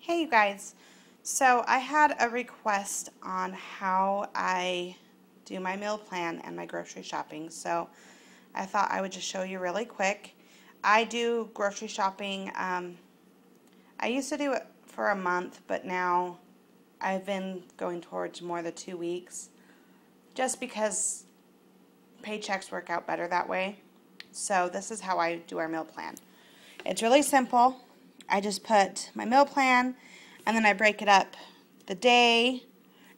Hey you guys, so I had a request on how I do my meal plan and my grocery shopping, so I thought I would just show you really quick. I do grocery shopping, I used to do it for a month, but now I've been going towards more the 2 weeks, just because paychecks work out better that way. So this is how I do our meal plan. It's really simple. I just put my meal plan and then I break it up the day.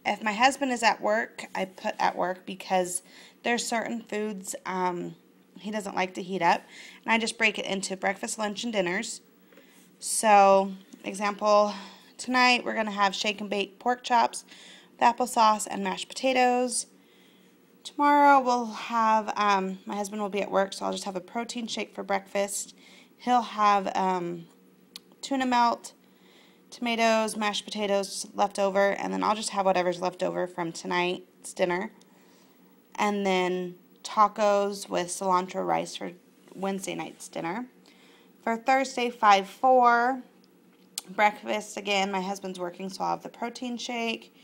If my husband is at work, I put at work because there's certain foods he doesn't like to heat up. And I just break it into breakfast, lunch, and dinners. So, example, tonight we're going to have shake and bake pork chops with applesauce and mashed potatoes. Tomorrow we'll have, my husband will be at work, so I'll just have a protein shake for breakfast. He'll have tuna melt, tomatoes, mashed potatoes left over, and then I'll just have whatever's left over from tonight's dinner. And then tacos with cilantro rice for Wednesday night's dinner. For Thursday, 5-4, breakfast again. My husband's working, so I'll have the protein shake.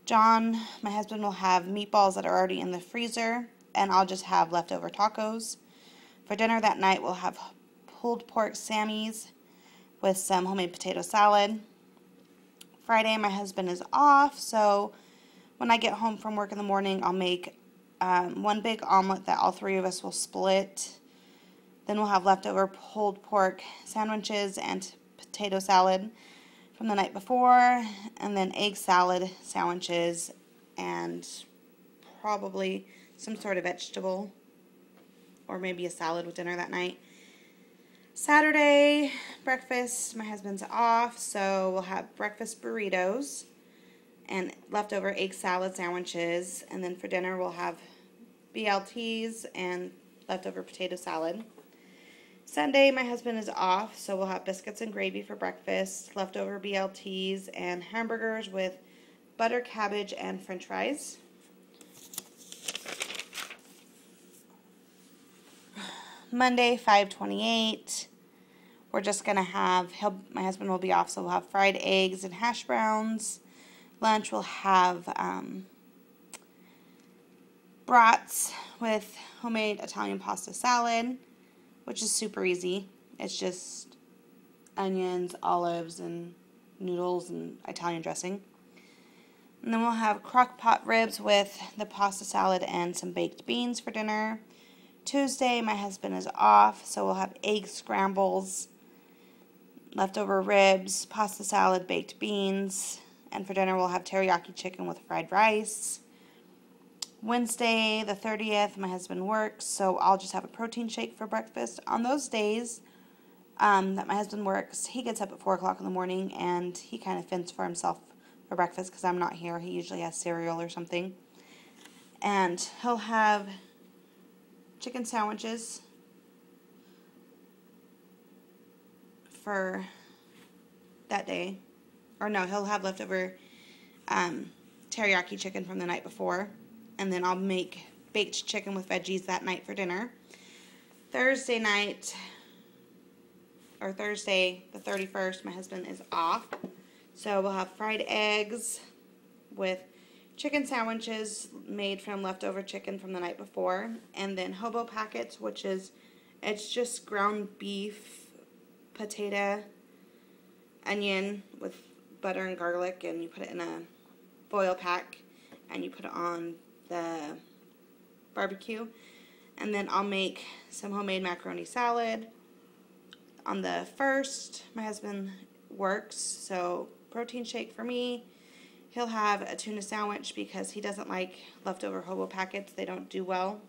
John, my husband, will have meatballs that are already in the freezer, and I'll just have leftover tacos. For dinner that night, we'll have pulled pork Sammy's with some homemade potato salad. Friday, my husband is off, so when I get home from work in the morning, I'll make one big omelet that all three of us will split. Then we'll have leftover pulled pork sandwiches and potato salad from the night before, and then egg salad sandwiches and probably some sort of vegetable or maybe a salad with dinner that night. Saturday, breakfast, my husband's off, so we'll have breakfast burritos and leftover egg salad sandwiches, and then for dinner we'll have BLTs and leftover potato salad. Sunday, my husband is off, so we'll have biscuits and gravy for breakfast, leftover BLTs, and hamburgers with butter, cabbage, and french fries. Monday, 5/28, we're just going to have, my husband will be off, so we'll have fried eggs and hash browns. Lunch, we'll have brats with homemade Italian pasta salad, which is super easy. It's just onions, olives, and noodles and Italian dressing. And then we'll have crock pot ribs with the pasta salad and some baked beans for dinner. Tuesday, my husband is off, so we'll have egg scrambles, leftover ribs, pasta salad, baked beans, and for dinner we'll have teriyaki chicken with fried rice. Wednesday, the 30th, my husband works, so I'll just have a protein shake for breakfast. On those days that my husband works, he gets up at 4 o'clock in the morning, and he kind of fends for himself for breakfast because I'm not here. He usually has cereal or something. And he'll have chicken sandwiches for that day. Or no, he'll have leftover teriyaki chicken from the night before. And then I'll make baked chicken with veggies that night for dinner. Thursday night, or Thursday the 31st, my husband is off. So we'll have fried eggs with chicken sandwiches made from leftover chicken from the night before, and then hobo packets, which is, it's just ground beef, potato, onion with butter and garlic, and you put it in a foil pack, and you put it on the barbecue. And then I'll make some homemade macaroni salad. On the 1st, my husband works, so protein shake for me. He'll have a tuna sandwich because he doesn't like leftover hobo packets. They don't do well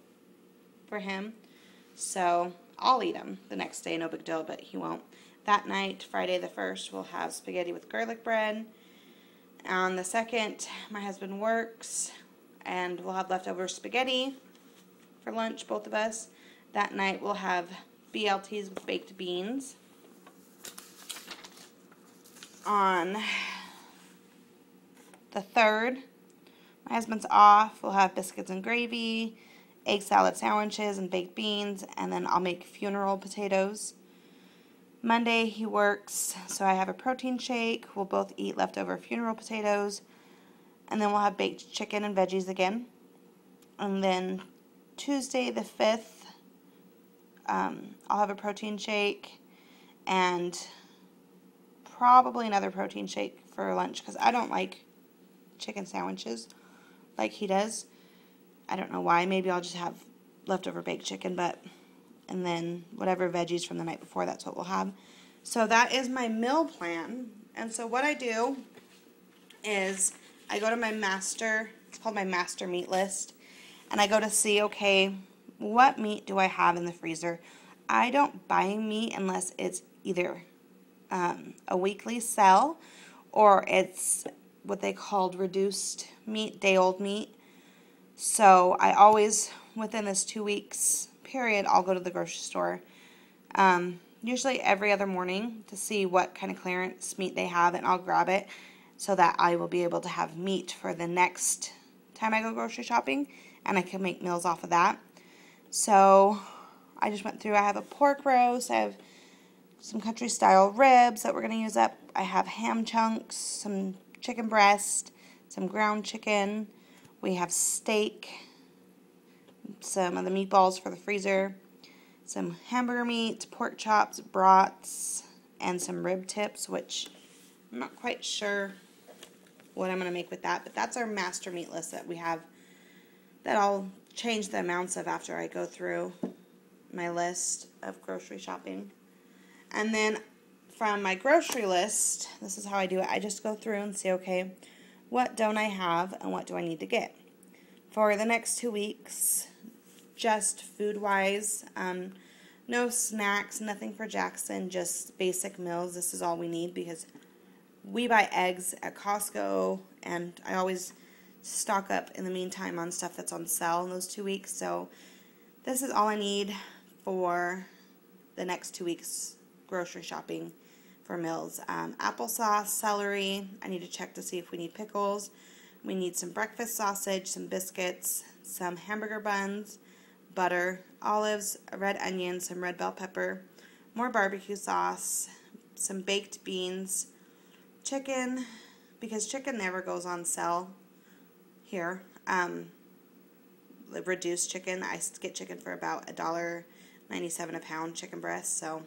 for him. So I'll eat them the next day, no big deal, but he won't. That night, Friday the 1st, we'll have spaghetti with garlic bread. On the 2nd, my husband works, and we'll have leftover spaghetti for lunch, both of us. That night, we'll have BLTs with baked beans. On the 3rd, my husband's off. We'll have biscuits and gravy, egg salad sandwiches, and baked beans, and then I'll make funeral potatoes. Monday he works, so I have a protein shake. We'll both eat leftover funeral potatoes. And then we'll have baked chicken and veggies again. And then Tuesday the 5th, I'll have a protein shake and probably another protein shake for lunch because I don't like chicken sandwiches like he does. I don't know why. Maybe I'll just have leftover baked chicken, and then whatever veggies from the night before, that's what we'll have. So that is my meal plan. And so what I do is I go to my master, it's called my master meat list, and I go to see, okay, what meat do I have in the freezer? I don't buy meat unless it's either a weekly sell or it's what they called reduced meat, day-old meat. So I always, within this 2 weeks period, I'll go to the grocery store, usually every other morning to see what kind of clearance meat they have, and I'll grab it so that I will be able to have meat for the next time I go grocery shopping, and I can make meals off of that. So I just went through, I have a pork roast, I have some country style ribs that we're going to use up, I have ham chunks, some chicken breast, some ground chicken, we have steak, some of the meatballs for the freezer, some hamburger meat, pork chops, brats, and some rib tips, which I'm not quite sure what I'm going to make with that, but that's our master meat list that we have that I'll change the amounts of after I go through my list of grocery shopping. And then from my grocery list, this is how I do it. I just go through and see, okay, what don't I have and what do I need to get? For the next 2 weeks, just food-wise, no snacks, nothing for Jackson, just basic meals. This is all we need because we buy eggs at Costco, and I always stock up in the meantime on stuff that's on sale in those 2 weeks. So this is all I need for the next 2 weeks grocery shopping for meals. Applesauce, celery. I need to check to see if we need pickles. We need some breakfast sausage, some biscuits, some hamburger buns, butter, olives, a red onion, some red bell pepper, more barbecue sauce, some baked beans, chicken, because chicken never goes on sale here. The reduced chicken, I get chicken for about $1.97 a pound, chicken breast. So,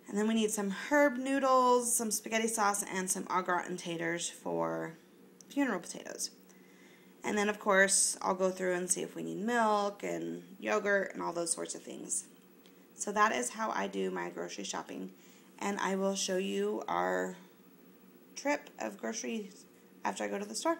and then we need some herb noodles, some spaghetti sauce, and some au gratin taters for funeral potatoes. And then, of course, I'll go through and see if we need milk and yogurt and all those sorts of things. So that is how I do my grocery shopping. And I will show you our trip of groceries after I go to the store.